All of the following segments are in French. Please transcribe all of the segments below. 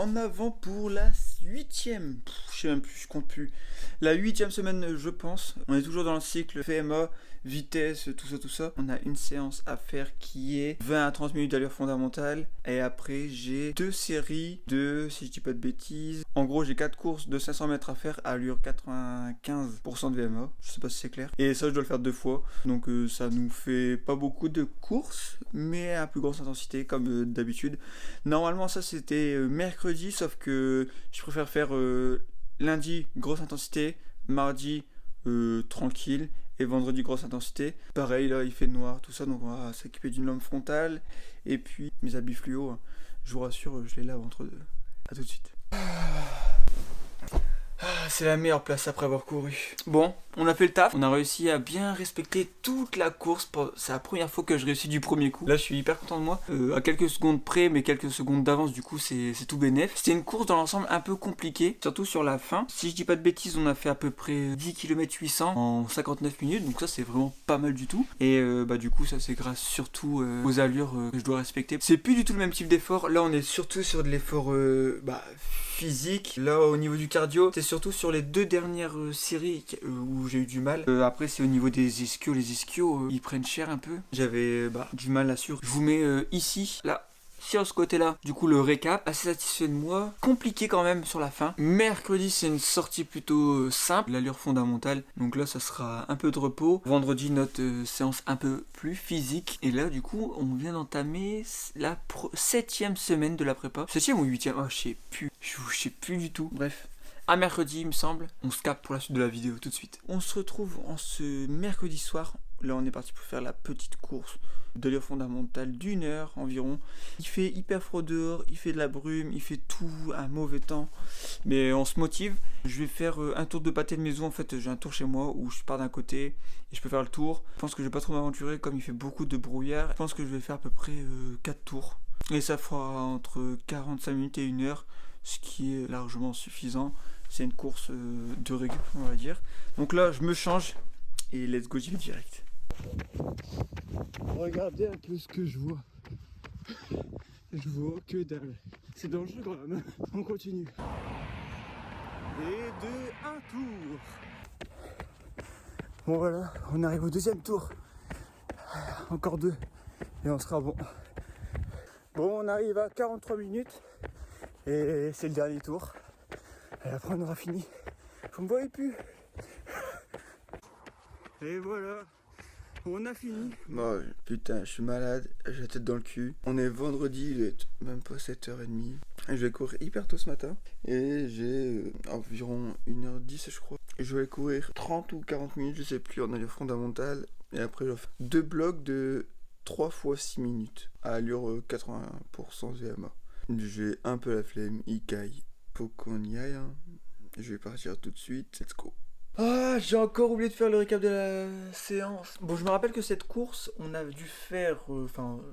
en avant pour la 8e. Je sais même plus, je compte plus. La 8e semaine, je pense. On est toujours dans le cycle VMA, vitesse, tout ça. On a une séance à faire qui est 20 à 30 minutes d'allure fondamentale. Et après, j'ai 2 séries de, si je dis pas de bêtises. En gros, j'ai 4 courses de 500 mètres à faire à allure 95% de VMA. Je sais pas si c'est clair. Et ça, je dois le faire 2 fois. Donc, ça nous fait pas beaucoup de courses, mais à plus grosse intensité, comme d'habitude. Normalement, ça, c'était mercredi, sauf que je préfère faire lundi, grosse intensité, mardi, tranquille, et vendredi, grosse intensité. Pareil, là, il fait noir, tout ça, donc on va s'équiper d'une lampe frontale. Et puis, mes habits fluo, je vous rassure, je les lave entre deux. A tout de suite. C'est la meilleure place après avoir couru. Bon, on a fait le taf, on a réussi à bien respecter toute la course. C'est la première fois que je réussis du premier coup. Là, je suis hyper content de moi. À quelques secondes près, mais quelques secondes d'avance, du coup, c'est tout bénef. C'était une course dans l'ensemble un peu compliquée, surtout sur la fin. Si je dis pas de bêtises, on a fait à peu près 10 km 800 en 59 minutes, donc ça, c'est vraiment pas mal du tout. Et du coup, ça, c'est grâce surtout aux allures que je dois respecter. C'est plus du tout le même type d'effort. Là, on est surtout sur de l'effort physique. Là, au niveau du cardio, c'est surtout sur les 2 dernières séries où j'ai eu du mal. Après, c'est au niveau des ischios. Les ischios, ils prennent cher un peu. J'avais du mal à suivre. Je vous mets ici, là, sur ce côté-là. Du coup, le récap, assez satisfait de moi. Compliqué quand même sur la fin. Mercredi, c'est une sortie plutôt simple, l'allure fondamentale. Donc là, ça sera un peu de repos. Vendredi, notre séance un peu plus physique. Et là, du coup, on vient d'entamer la 7e semaine de la prépa. 7e ou 8e? Oh, je sais plus. Je sais plus du tout. Bref. À mercredi, il me semble. On se capte pour la suite de la vidéo tout de suite. On se retrouve en ce mercredi soir. Là, on est parti pour faire la petite course d'allure fondamentale d'1 heure environ. Il fait hyper froid dehors, il fait de la brume, il fait tout, un mauvais temps. Mais on se motive. Je vais faire un tour de pâté de maison. En fait, j'ai un tour chez moi où je pars d'un côté et je peux faire le tour. Je pense que je vais pas trop m'aventurer comme il fait beaucoup de brouillard. Je pense que je vais faire à peu près 4 tours. Et ça fera entre 45 minutes et 1 heure, ce qui est largement suffisant. C'est une course de récup, on va dire. Donc là, je me change et let's go, j'y vais direct. Regardez un peu ce que je vois. Je vois que dalle. C'est dangereux quand même. On continue. Et de un tour. Bon voilà, on arrive au 2e tour. Encore 2 et on sera bon. Bon, on arrive à 43 minutes et c'est le dernier tour. Et après on aura fini. Vous me voyez plus. Et voilà, on a fini. Bon, putain, je suis malade, j'ai la tête dans le cul. On est vendredi, il est même pas 7h30. Je vais courir hyper tôt ce matin. Et j'ai environ 1h10, je crois. Je vais courir 30 ou 40 minutes, je sais plus, en allure fondamentale. Et après, je vais faire 2 blocs de 3 fois 6 minutes à allure 80% VMA. J'ai un peu la flemme, il caille. Faut qu'on y aille, hein. Je vais partir tout de suite. Let's go. Ah, j'ai encore oublié de faire le récap de la séance. Bon, je me rappelle que cette course, on a dû faire...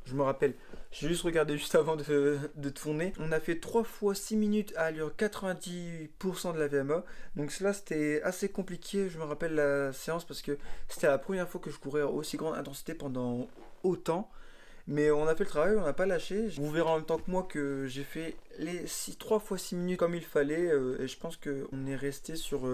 je me rappelle. J'ai juste regardé juste avant de tourner. On a fait 3 fois 6 minutes à allure 90% de la VMA. Donc cela, c'était assez compliqué. Je me rappelle la séance parce que c'était la première fois que je courais à aussi grande intensité pendant autant. Mais on a fait le travail, on n'a pas lâché. Vous verrez en même temps que moi que j'ai fait les 3 fois 6 minutes comme il fallait. Et je pense qu'on est resté sur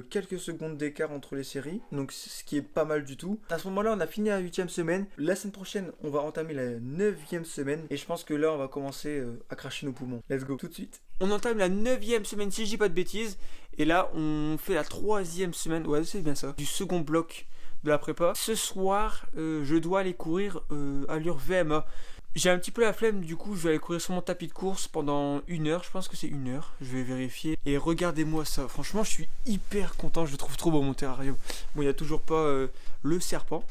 quelques secondes d'écart entre les séries. Donc ce qui est pas mal du tout. À ce moment-là, on a fini la 8e semaine. La semaine prochaine, on va entamer la 9e semaine. Et je pense que là, on va commencer à cracher nos poumons. Let's go, tout de suite. On entame la 9e semaine, si je dis pas de bêtises. Et là, on fait la 3e semaine. Ouais, c'est bien ça. Du second bloc de la prépa. Ce soir, je dois aller courir allure VMA. J'ai un petit peu la flemme, du coup je vais aller courir sur mon tapis de course pendant 1 heure. Je pense que c'est 1 heure, je vais vérifier. Et regardez-moi ça, franchement je suis hyper content, je le trouve trop beau mon terrarium. Bon, il n'y a toujours pas le serpent.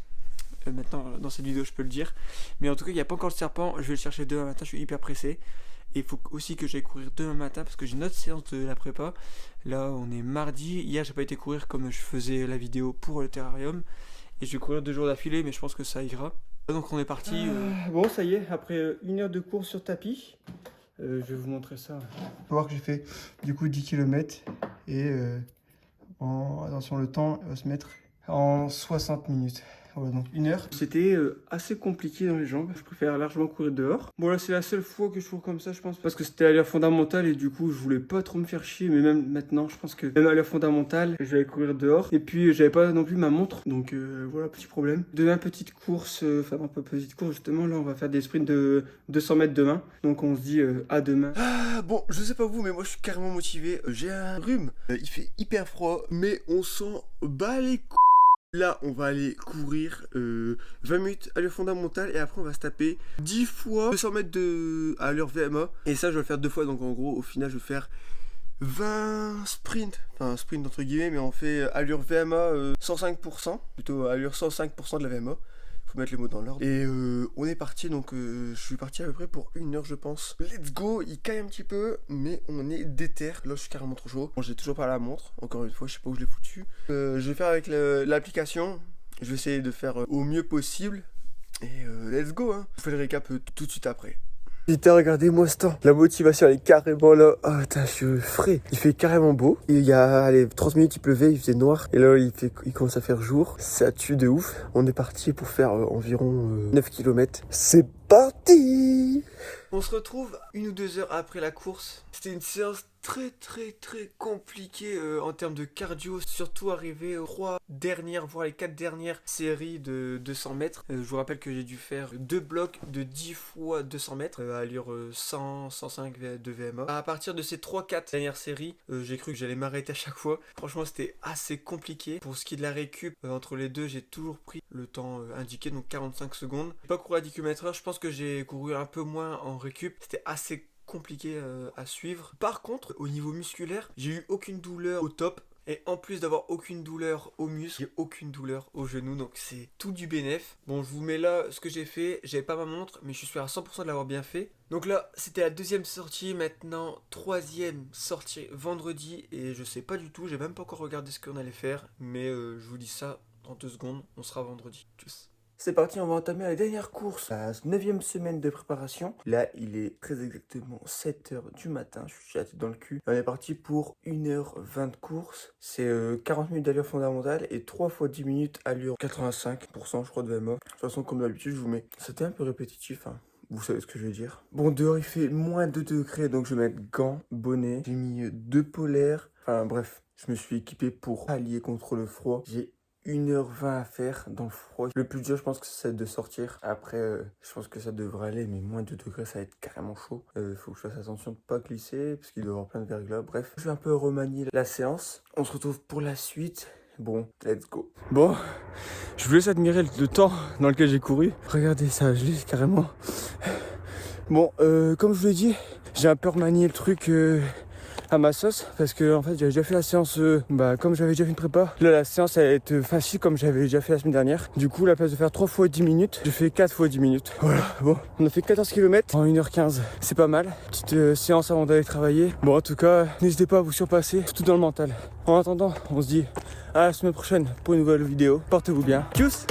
Maintenant dans cette vidéo je peux le dire. Mais en tout cas il n'y a pas encore le serpent, je vais le chercher demain matin, je suis hyper pressé. Et il faut aussi que j'aille courir demain matin parce que j'ai une autre séance de la prépa. Là on est mardi, hier j'ai pas été courir comme je faisais la vidéo pour le terrarium. Et je vais courir 2 jours d'affilée mais je pense que ça ira. Donc on est parti. Bon ça y est, après 1 heure de course sur tapis, je vais vous montrer ça. Faut voir que j'ai fait du coup 10 km et attention le temps va se mettre en 60 minutes. Voilà, donc 1 heure. C'était assez compliqué dans les jambes. Je préfère largement courir dehors. Bon, là, c'est la seule fois que je cours comme ça, je pense. Parce que c'était allure fondamentale et du coup, je voulais pas trop me faire chier. Mais même maintenant, je pense que même allure fondamentale, je vais aller courir dehors. Et puis, j'avais pas non plus ma montre. Donc, voilà, petit problème. Demain, petite course. Enfin, non, pas petite course, justement. Là, on va faire des sprints de 200 mètres demain. Donc, on se dit à demain. Ah, bon, je sais pas vous, mais moi, je suis carrément motivé. J'ai un rhume. Il fait hyper froid. Mais on s'en bat les couilles. Là, on va aller courir 20 minutes allure fondamentale et après on va se taper 10 fois 200 mètres à allure VMA. Et ça, je vais le faire 2 fois, donc en gros, au final, je vais faire 20 sprints. Enfin, sprint entre guillemets, mais on fait allure VMA 105%, plutôt allure 105% de la VMA. Faut mettre les mots dans l'ordre. Et on est parti, donc je suis parti à peu près pour 1 heure, je pense. Let's go, il caille un petit peu, mais on est déter. Là, je suis carrément trop chaud. Bon, j'ai toujours pas la montre, encore une fois, je sais pas où je l'ai foutu. Je vais faire avec l'application. Je vais essayer de faire au mieux possible. Et let's go, hein. Je fais le récap tout de suite après. Putain, regardez-moi ce temps. La motivation, elle est carrément là. Oh, putain, je suis frais. Il fait carrément beau. Il y a, allez, 30 minutes, il pleuvait, il faisait noir. Et là, il commence à faire jour. Ça tue de ouf. On est parti pour faire environ 9 km. C'est parti! On se retrouve 1 ou 2 heures après la course. C'était une séance très compliquée en termes de cardio, surtout arrivé aux 3 dernières, voire les 4 dernières séries de 200 mètres. Je vous rappelle que j'ai dû faire 2 blocs de 10 fois 200 mètres à allure 100, 105 de VMA. À partir de ces 3-4 dernières séries, j'ai cru que j'allais m'arrêter à chaque fois. Franchement, c'était assez compliqué. Pour ce qui est de la récup, entre les deux, j'ai toujours pris le temps indiqué, donc 45 secondes. J'ai pas couru à 10 km/h, je pense que j'ai couru un peu moins en récup. C'était assez compliqué à suivre. Par contre, au niveau musculaire, j'ai eu aucune douleur au top. Et en plus d'avoir aucune douleur aux muscles, j'ai aucune douleur aux genoux. Donc c'est tout du bénéf. Bon, je vous mets là ce que j'ai fait. J'avais pas ma montre, mais je suis à 100% de l'avoir bien fait. Donc là, c'était la 2e sortie. Maintenant, 3e sortie vendredi. Et je sais pas du tout. J'ai même pas encore regardé ce qu'on allait faire. Mais je vous dis ça dans 2 secondes. On sera vendredi. Tchuss. C'est parti, on va entamer la dernière course, la 9e semaine de préparation. Là, il est très exactement 7h du matin, je suis dans le cul. On est parti pour 1h20 de course. C'est 40 minutes d'allure fondamentale et 3 fois 10 minutes allure 85%, je crois, de VMA. De toute façon, comme d'habitude, je vous mets... C'était un peu répétitif, hein. Vous savez ce que je veux dire. Bon, dehors, il fait moins 2 degrés, donc je vais mettre gants, bonnet. J'ai mis 2 polaires. Enfin, bref, je me suis équipé pour allier contre le froid. J'ai 1h20 à faire dans le froid. Le plus dur, je pense que c'est de sortir. Après, je pense que ça devrait aller, mais moins de 2 degrés, ça va être carrément chaud. Faut que je fasse attention de ne pas glisser, parce qu'il doit y avoir plein de verglas. Bref, je vais un peu remanier la séance. On se retrouve pour la suite. Bon, let's go. Bon, je vous laisse admirer le temps dans lequel j'ai couru. Regardez ça, je l'ai carrément. Bon, comme je vous l'ai dit, j'ai un peu remanié le truc... à ma sauce parce que en fait j'avais déjà fait la séance comme j'avais déjà fait une prépa. Là la séance elle va être facile comme j'avais déjà fait la semaine dernière. Du coup, à la place de faire 3 fois 10 minutes, je fais 4 fois 10 minutes. Voilà, bon, on a fait 14 km en 1h15. C'est pas mal. Petite séance avant d'aller travailler. Bon, en tout cas, n'hésitez pas à vous surpasser, surtout dans le mental. En attendant, on se dit à la semaine prochaine pour une nouvelle vidéo. Portez-vous bien. Tchuss.